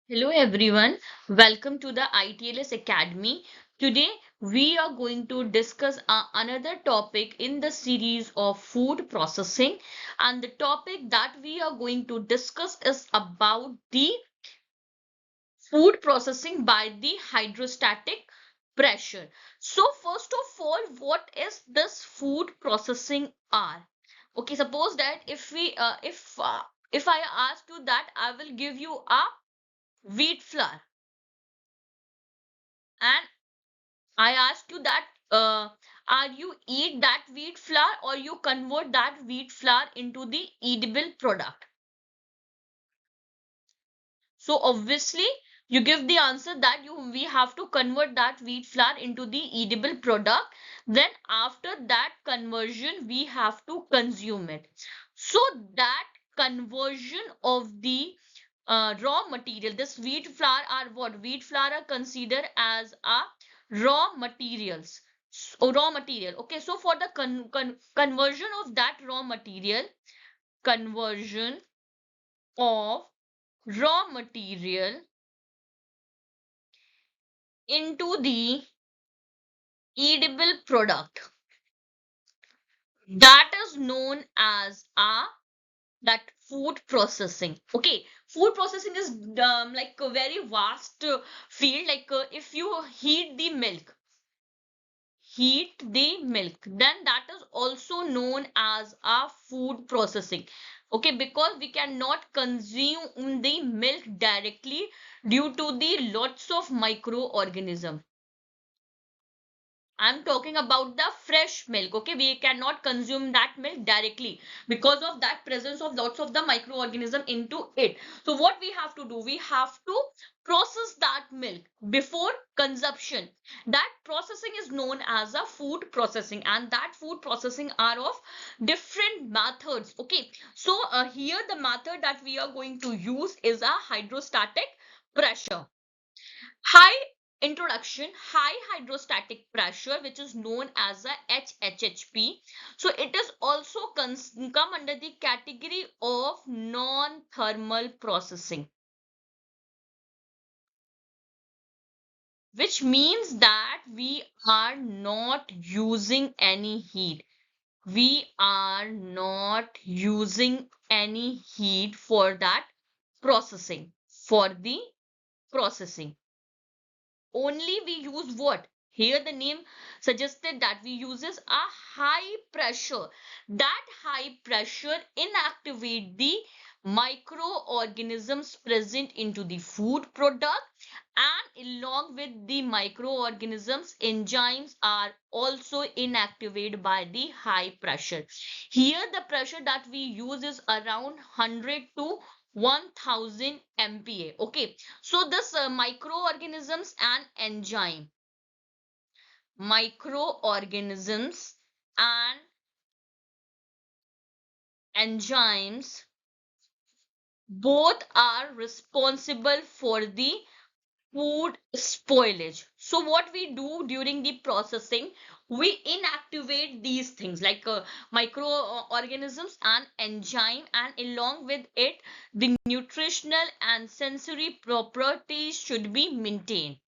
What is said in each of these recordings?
Hello everyone, welcome to the ITLS Academy. Today we are going to discuss another topic in the series of food processing, and the topic that we are going to discuss is about the food processing by the hydrostatic pressure. So first of all, what is this food processing are? Okay, suppose that if I ask you that, I will give you a wheat flour, and I asked you that are you eat that wheat flour or you convert that wheat flour into the edible product? So obviously you give the answer that you we have to convert that wheat flour into the edible product. Then after that conversion we have to consume it. So that conversion of the raw material, this wheat flour are what? Wheat flour are considered as a raw materials. Raw material. Okay, so for the conversion of that raw material, conversion of raw material into the edible product, that is known as a that food processing. Okay, food processing is like a very vast field. Like if you heat the milk, then that is also known as a food processing. Okay, because we cannot consume the milk directly due to the lots of microorganism. I'm talking about the fresh milk. Okay, we cannot consume that milk directly because of that presence of lots of the microorganism into it. So what we have to do, we have to process that milk before consumption. That processing is known as a food processing, and that food processing are of different methods. Okay, so here the method that we are going to use is a hydrostatic pressure. High hydrostatic pressure, which is known as a HHHP. So it is also come under the category of non-thermal processing, which means that we are not using any heat. We are not using any heat for that processing. For the processing, only we use what? Here the name suggested that we uses a high pressure. That high pressure inactivate the microorganisms present into the food product, and along with the microorganisms, enzymes are also inactivated by the high pressure. Here the pressure that we use is around 100 to 1000 MPa. Okay, so this microorganisms and microorganisms and enzymes both are responsible for the food spoilage. So what we do during the processing, we inactivate these things like microorganisms and enzyme, and along with it the nutritional and sensory properties should be maintained.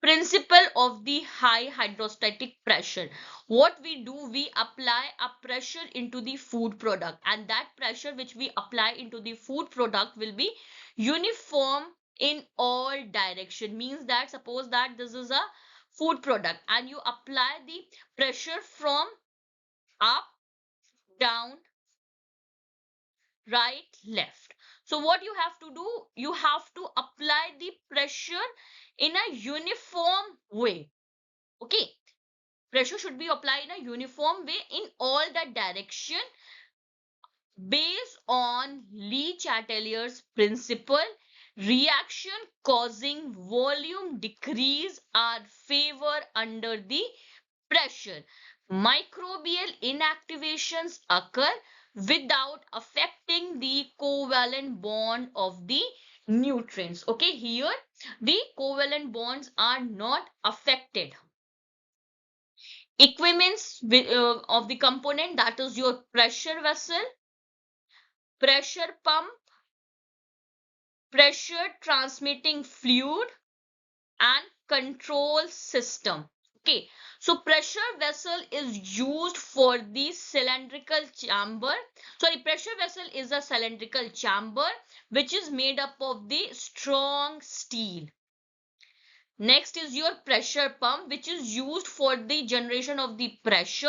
Principle of the high hydrostatic pressure. What we do, we apply a pressure into the food product, and that pressure which we apply into the food product will be uniform in all direction. Means that suppose that this is a food product and you apply the pressure from up, down, right, left. So what you have to do, you have to apply the pressure in a uniform way. Okay, pressure should be applied in a uniform way in all the direction. Based on Le Chatelier's principle, reaction causing volume decrease are favor under the pressure. Microbial inactivations occur without affecting the covalent bond of the nutrients. Okay, here the covalent bonds are not affected. Equipments of the component, that is your pressure vessel, pressure pump, pressure transmitting fluid, and control system. Okay, so pressure vessel is used for the cylindrical chamber. Sorry, pressure vessel is a cylindrical chamber which is made up of the strong steel. Next is your pressure pump, which is used for the generation of the pressure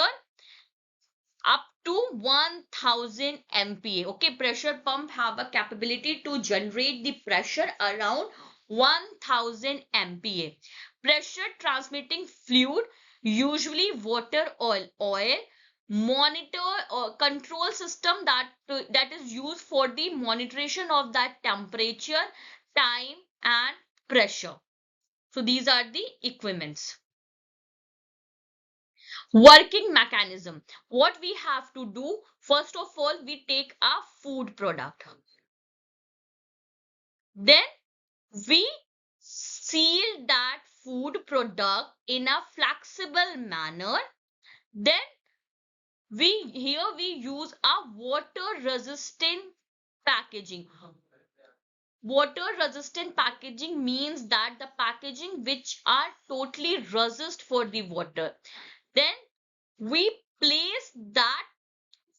up to 1000 MPa. Okay, pressure pump have a capability to generate the pressure around 1000 MPa. Pressure transmitting fluid, usually water or oil, monitor or control system that is used for the monitoration of that temperature, time and pressure. So these are the equipments. Working mechanism. What we have to do, first of all, we take a food product. Then we seal that food product in a flexible manner. Then we use a water resistant packaging. Water resistant packaging means that the packaging which are totally resist for the water. Then we place that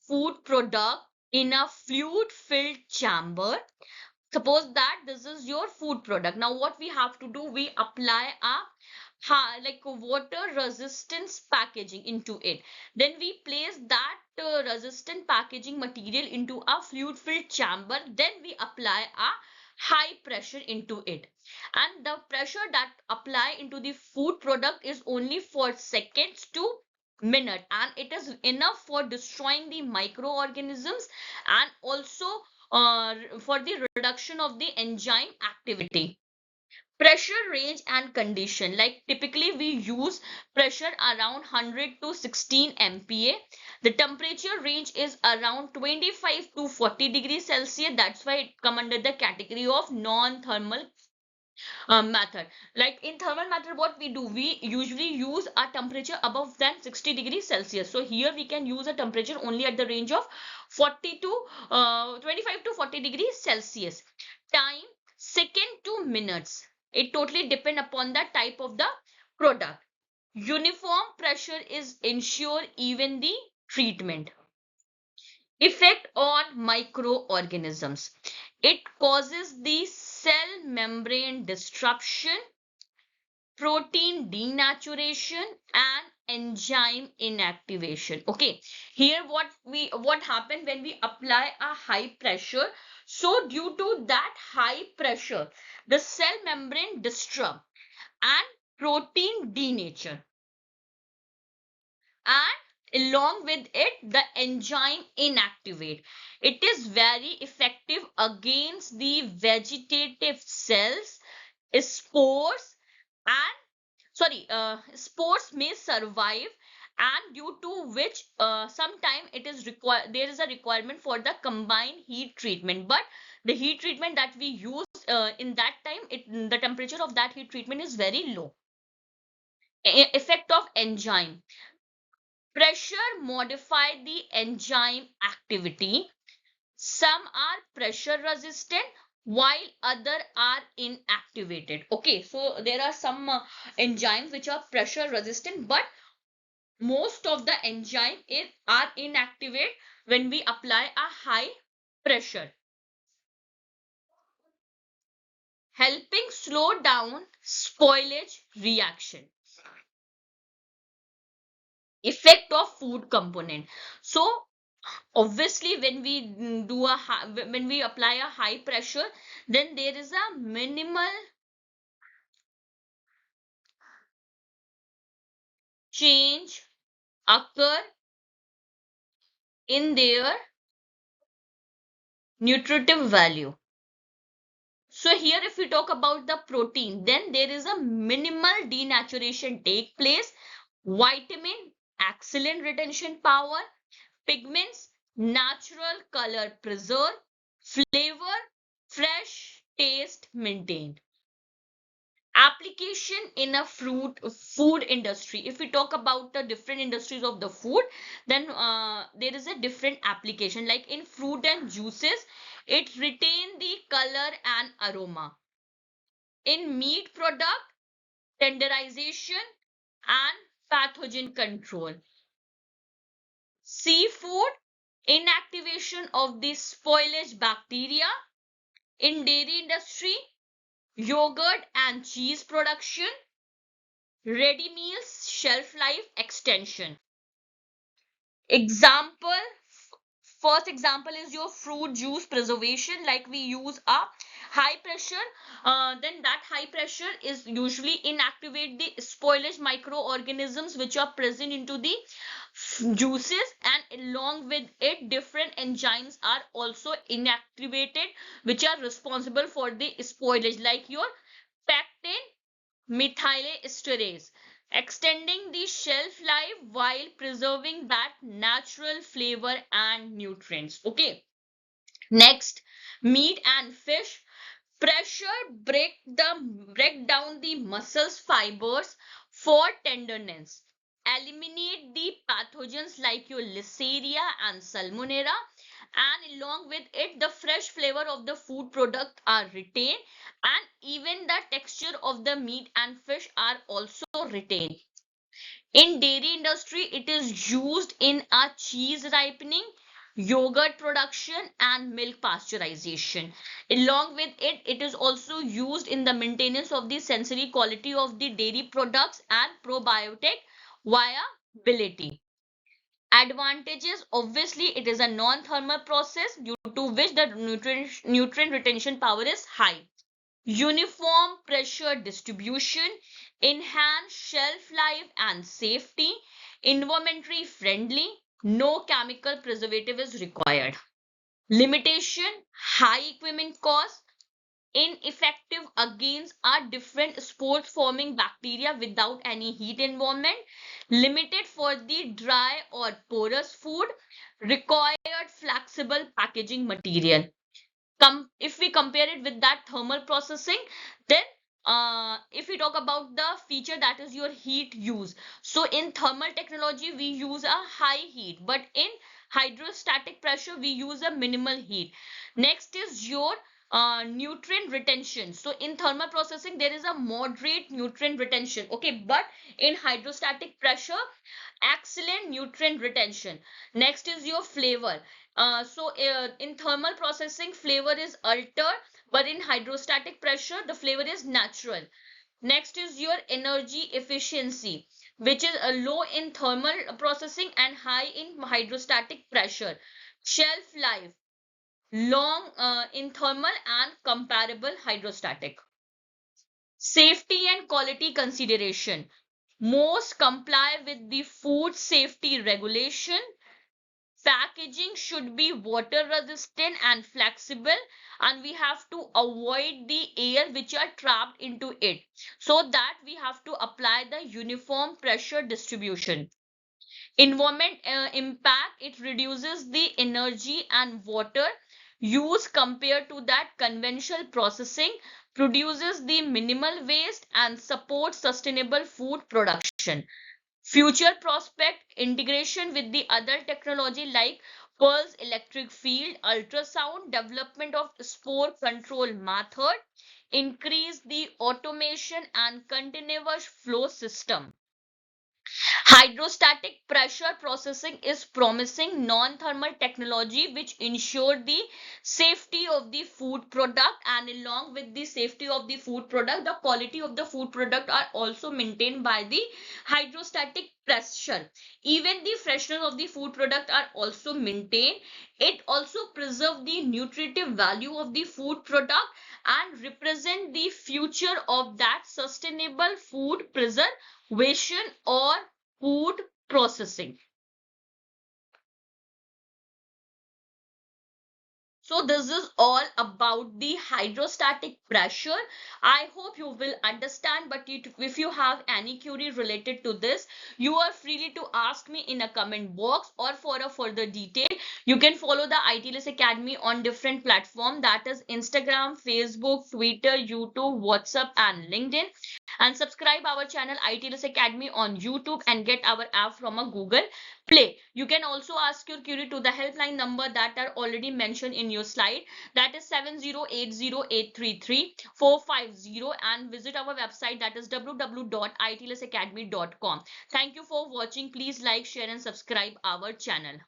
food product in a fluid filled chamber. Suppose that this is your food product. Now what we have to do, we apply a like a water resistance packaging into it. Then we place that resistant packaging material into a fluid filled chamber. Then we apply a high pressure into it, and the pressure that apply into the food product is only for seconds to minute, and it is enough for destroying the microorganisms and also for the reduction of the enzyme activity. Pressure range and condition, like typically we use pressure around 100 to 16 MPa. The temperature range is around 25 to 40 degrees Celsius. That's why it come under the category of non-thermal method. Like in thermal method, what we do, we usually use a temperature above than 60 degrees Celsius. So here we can use a temperature only at the range of 40 to 25 to 40 degrees Celsius. Time, second to minutes. It totally depend upon the type of the product. Uniform pressure is ensure even the treatment. Effect on microorganisms. It causes the cell membrane disruption, protein denaturation and enzyme inactivation. Okay, here what happened when we apply a high pressure, so due to that high pressure the cell membrane disrupt and protein denature, and along with it the enzyme inactivate. It is very effective against the vegetative cells, spores and spores may survive, and due to which sometime it is required, there is a requirement for the combined heat treatment. But the heat treatment that we use in that time, the temperature of that heat treatment is very low. Effect of enzyme. Pressure modify the enzyme activity. Some are pressure resistant while other are inactivated. Okay, so there are some enzymes which are pressure resistant, but most of the are inactivate when we apply a high pressure, helping slow down spoilage reaction. Effect of food component. So obviously when we when we apply a high pressure, then there is a minimal change occur in their nutritive value. So here if we talk about the protein, then there is a minimal denaturation take place. Vitamin, excellent retention power. Pigments, natural color preserve. Flavor, fresh taste maintained. Application in a food industry. If we talk about the different industries of the food, then there is a different application. Like in fruit and juices, it retain the color and aroma. In meat product, tenderization and pathogen control. Seafood, inactivation of the spoilage bacteria. In dairy industry, yogurt and cheese production. Ready meals shelf life extension. Example, first example is your fruit juice preservation. Like we use a high pressure, then that high pressure is usually inactivate the spoilage microorganisms which are present into the juices, and along with it different enzymes are also inactivated which are responsible for the spoilage, like your pectin methylesterase, extending the shelf life while preserving that natural flavor and nutrients. Okay, next, meat and fish. Pressure break down the muscles fibers for tenderness. Eliminate the pathogens like your Listeria and Salmonella, and along with it, the fresh flavor of the food product are retained, and even the texture of the meat and fish are also retained. In dairy industry, it is used in a cheese ripening, yogurt production and milk pasteurization. Along with it, it is also used in the maintenance of the sensory quality of the dairy products and probiotic viability. Advantages, obviously, it is a non-thermal process due to which the nutrient retention power is high. Uniform pressure distribution, enhanced shelf life and safety, environmentally friendly, no chemical preservative is required. Limitation, high equipment cost, ineffective against a different spores forming bacteria without any heat environment, limited for the dry or porous food, required flexible packaging material. If we compare it with that thermal processing, then if we talk about the feature that is your heat use, so in thermal technology we use a high heat, but in hydrostatic pressure we use a minimal heat. Next is your nutrient retention. So in thermal processing there is a moderate nutrient retention, okay, but in hydrostatic pressure, excellent nutrient retention. Next is your flavor. In thermal processing, flavor is altered, but in hydrostatic pressure, the flavor is natural. Next is your energy efficiency, which is low in thermal processing and high in hydrostatic pressure. Shelf life, long in thermal and comparable hydrostatic. Safety and quality consideration. Most comply with the food safety regulation. Packaging should be water resistant and flexible, and we have to avoid the air which are trapped into it, so that we have to apply the uniform pressure distribution. Environment impact, it reduces the energy and water use compared to that conventional processing, produces the minimal waste and supports sustainable food production. Future prospect, integration with the other technology like pulse electric field, ultrasound, development of spore control method, increase the automation and continuous flow system. Hydrostatic pressure processing is promising non-thermal technology which ensure the safety of the food product, and along with the safety of the food product, the quality of the food product are also maintained by the hydrostatic pressure. Even the freshness of the food product are also maintained. It also preserve the nutritive value of the food product and represent the future of that sustainable food preservation or food processing. So this is all about the hydrostatic pressure. I hope you will understand, but if you have any query related to this, you are free to ask me in a comment box, or for a further detail, you can follow the ITLS Academy on different platforms, that is Instagram, Facebook, Twitter, YouTube, WhatsApp and LinkedIn. And subscribe our channel ITLS Academy on YouTube and get our app from a Google Play. You can also ask your query to the helpline number that are already mentioned in your slide, that is 7080833450, and visit our website, that is www.itlsacademy.com. Thank you for watching. Please like, share and subscribe our channel.